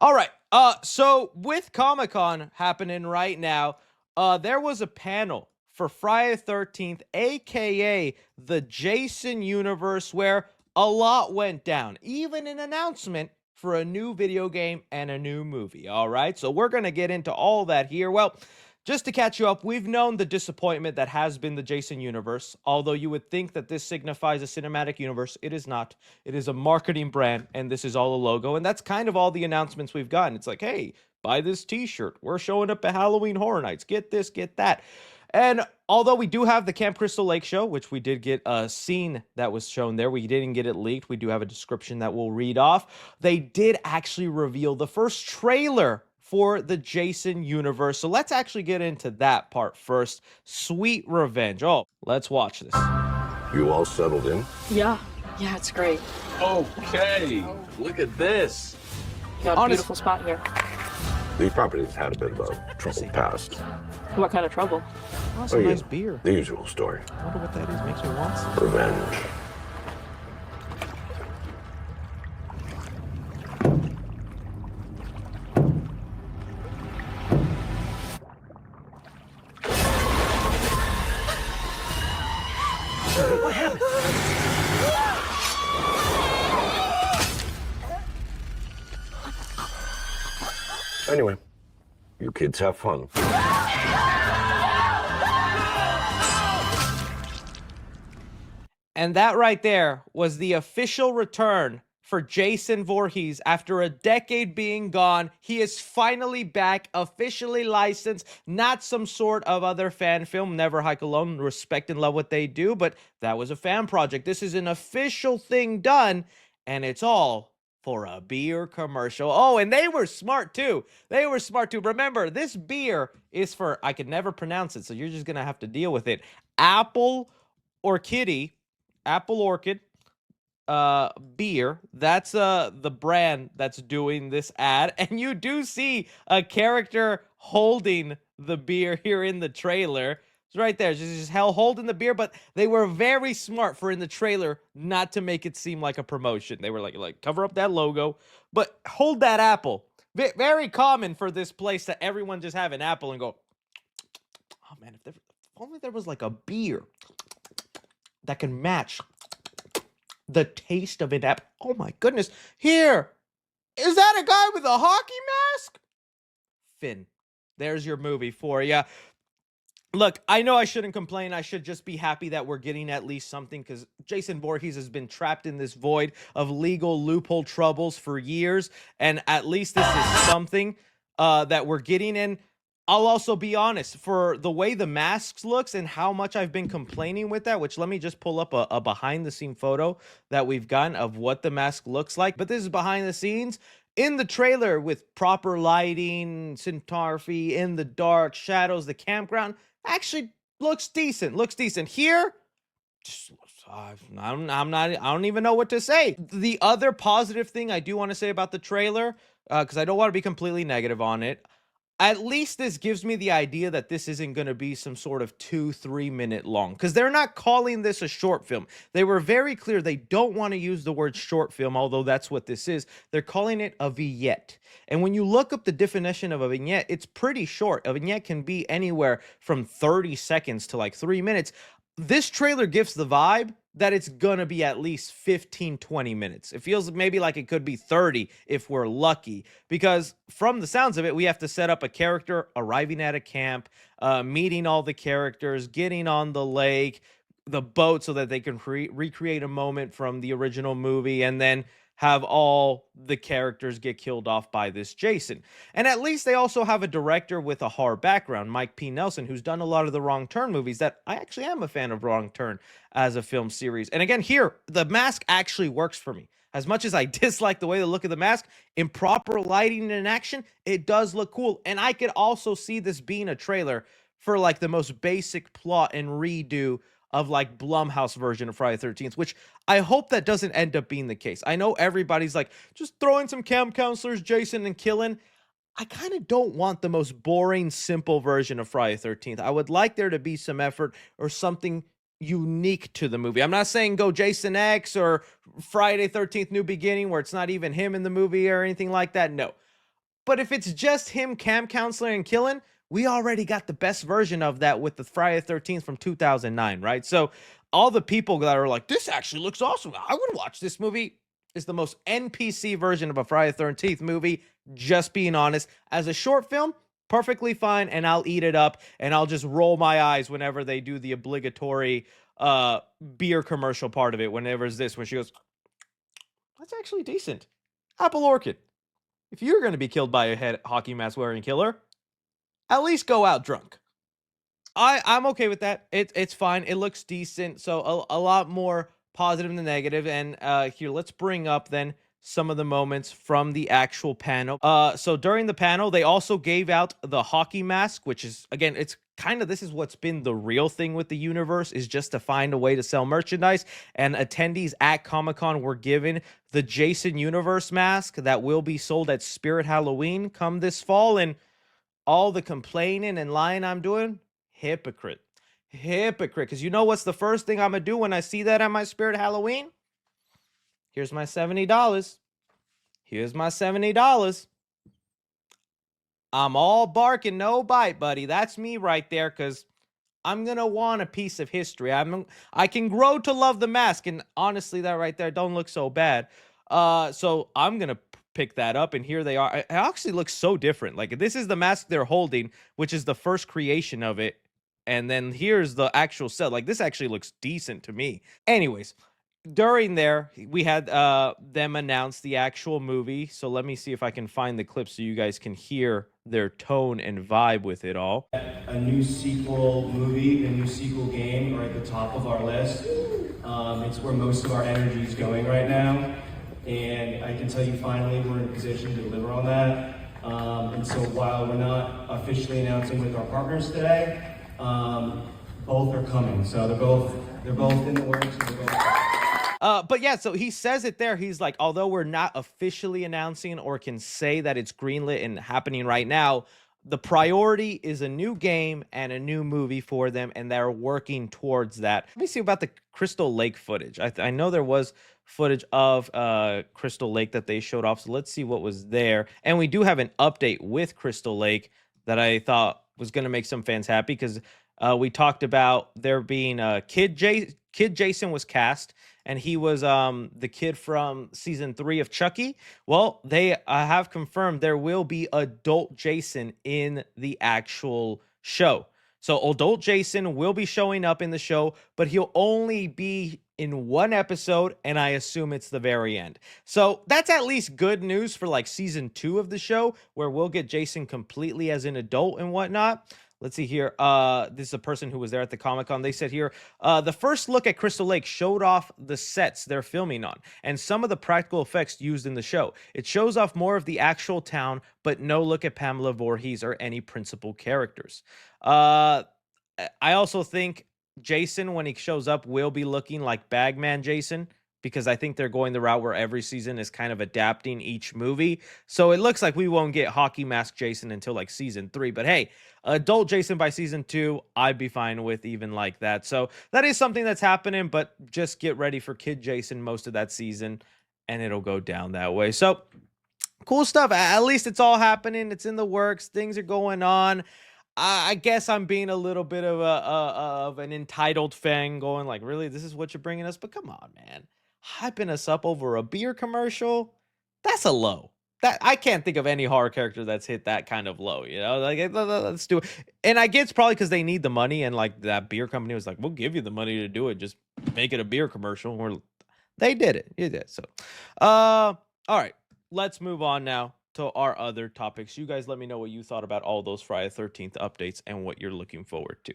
All right. So with Comic-Con happening right now, there was a panel for Friday the 13th, aka the Jason universe, where a lot went down, even an announcement for a new video game and a new movie. All right. So we're gonna get into all that here. Well, just to catch you up, we've known the disappointment that has been the Jason universe. Although you would think that this signifies a cinematic universe, it is not. It is a marketing brand, and this is all a logo. And that's kind of all the announcements we've gotten. It's like, hey, buy this t-shirt. We're showing up at Halloween Horror Nights. Get this, get that. And although we do have the Camp Crystal Lake show, which we did get a scene that was shown there, we didn't get it leaked. We do have a description that we'll read off. They did actually reveal the first trailer for the Jason universe. So let's actually get into that part first. Sweet Revenge. Oh, let's watch this. You all settled in? Yeah. Yeah, it's great. Okay, look at this. Got a beautiful spot here. The property's had a bit of a troubled past. What kind of trouble? Oh, some nice beer. The usual story. I wonder what that is. Makes me want some. Revenge. What happened? Anyway, you kids have fun. And that right there was the official return for Jason Voorhees. After a decade being gone, he is finally back, officially licensed, not some sort of other fan film. Never Hike Alone, respect and love what they do, but that was a fan project. This is an official thing done, and it's all for a beer commercial. Oh, and they were smart too. They were smart too. Remember, this beer is for, I could never pronounce it, so you're just going to have to deal with it. Apple Orchid beer. That's the brand that's doing this ad, and you do see a character holding the beer here in the trailer. It's right there. Just hell holding the beer, but they were very smart for in the trailer not to make it seem like a promotion. They were like cover up that logo, but hold that apple. Very common for this place that everyone just have an apple and go, oh man, if only there was like a beer that can match the taste of an apple. Oh my goodness. Here. Is that a guy with a hockey mask? Finn, there's your movie for you. Look, I know I shouldn't complain. I should just be happy that we're getting at least something, because Jason Voorhees has been trapped in this void of legal loophole troubles for years, and at least this is something that we're getting in. I'll also be honest, for the way the masks looks and how much I've been complaining with that, which let me just pull up a behind the scene photo that we've gotten of what the mask looks like. But this is behind the scenes in the trailer with proper lighting, cinematography, in the dark, shadows, the campground actually looks decent. Looks decent. Here, just, I don't even know what to say. The other positive thing I do want to say about the trailer, because I don't want to be completely negative on it, at least this gives me the idea that this isn't going to be some sort of 2-3 minute long, because they're not calling this a short film. They were very clear they don't want to use the word short film, although that's what this is. They're calling it a vignette. And when you look up the definition of a vignette, it's pretty short. A vignette can be anywhere from 30 seconds to like 3 minutes. This trailer gives the vibe that it's gonna be at least 15-20 minutes. It feels maybe like it could be 30 if we're lucky, because from the sounds of it, we have to set up a character arriving at a camp, meeting all the characters, getting on the lake, the boat, so that they can recreate a moment from the original movie, and then have all the characters get killed off by this Jason. And at least they also have a director with a horror background, Mike P. Nelson, who's done a lot of the Wrong Turn movies that I actually am a fan of Wrong Turn as a film series. And again, here, the mask actually works for me. As much as I dislike the way they look at the mask, in proper lighting and action, it does look cool. And I could also see this being a trailer for like the most basic plot and redo of like Blumhouse version of Friday the 13th, which I hope that doesn't end up being the case. I know everybody's like, just throwing some camp counselors, Jason, and killing. I kind of don't want the most boring, simple version of Friday the 13th. I would like there to be some effort or something unique to the movie. I'm not saying go Jason X or Friday 13th New Beginning, where it's not even him in the movie or anything like that. No. But if it's just him camp counseling and killing, we already got the best version of that with the Friday the 13th from 2009, right? So all the people that are like, this actually looks awesome, I would watch this movie, is the most NPC version of a Friday the 13th movie. Just being honest, as a short film, perfectly fine, and I'll eat it up, and I'll just roll my eyes whenever they do the obligatory beer commercial part of it. Whenever it's this, when she goes, that's actually decent. Apple Orchid. If you're going to be killed by a head hockey mask wearing killer, at least go out drunk. I'm okay with that. It's fine. It looks decent. So a lot more positive than negative. And here, let's bring up then some of the moments from the actual panel. So during the panel, they also gave out the hockey mask, which is, again, it's kind of, this is what's been the real thing with the universe, is just to find a way to sell merchandise. And attendees at Comic-Con were given the Jason Universe mask that will be sold at Spirit Halloween come this fall. And all the complaining and lying I'm doing, hypocrite. Because you know what's the first thing I'm going to do when I see that at my Spirit Halloween? Here's my $70. Here's my $70. I'm all bark and no bite, buddy. That's me right there, because I'm going to want a piece of history. I can grow to love the mask, and honestly, that right there don't look so bad. So I'm going to pick that up, and here they are. It actually looks so different. Like, this is the mask they're holding, which is the first creation of it. And then here's the actual set. Like, this actually looks decent to me. Anyways, during there, we had them announce the actual movie. So let me see if I can find the clip so you guys can hear their tone and vibe with it all. A new sequel movie, a new sequel game are at the top of our list. It's where most of our energy is going right now. And I can tell you finally we're in a position to deliver on that. And so while we're not officially announcing with our partners today, both are coming. So they're both in the works. And they're both... But yeah, so he says it there. He's like, although we're not officially announcing or can say that it's greenlit and happening right now, the priority is a new game and a new movie for them, and they're working towards that. Let me see about the Crystal Lake footage. I know there was footage of Crystal Lake that they showed off, so let's see what was there. And we do have an update with Crystal Lake that I thought was going to make some fans happy, because we talked about there being a Kid Jason was cast, and he was the kid from season 3 of Chucky. Well, they have confirmed there will be adult Jason in the actual show. So adult Jason will be showing up in the show, but he'll only be in one episode, and I assume it's the very end. So that's at least good news for like season 2 of the show, where we'll get Jason completely as an adult and whatnot. Let's see here. This is a person who was there at the Comic-Con. They said here, the first look at Crystal Lake showed off the sets they're filming on and some of the practical effects used in the show. It shows off more of the actual town, but no look at Pamela Voorhees or any principal characters. I also think Jason, when he shows up, will be looking like Bagman Jason, because I think they're going the route where every season is kind of adapting each movie. So it looks like we won't get Hockey Mask Jason until like season 3. But hey, adult Jason by season 2, I'd be fine with even like that. So that is something that's happening, but just get ready for Kid Jason most of that season, and it'll go down that way. So cool stuff. At least it's all happening. It's in the works. Things are going on. I guess I'm being a little bit of an entitled fan, going like, really, this is what you're bringing us? But come on, man. Hyping us up over a beer commercial, that's a low. That I can't think of any horror character that's hit that kind of low, you know? Like, let's do it. And I guess it's probably because they need the money, and like that beer company was like, we'll give you the money to do it, just make it a beer commercial. Or they did it. You did. So all right, let's move on now to our other topics. You guys let me know what you thought about all those Friday the 13th updates and what you're looking forward to.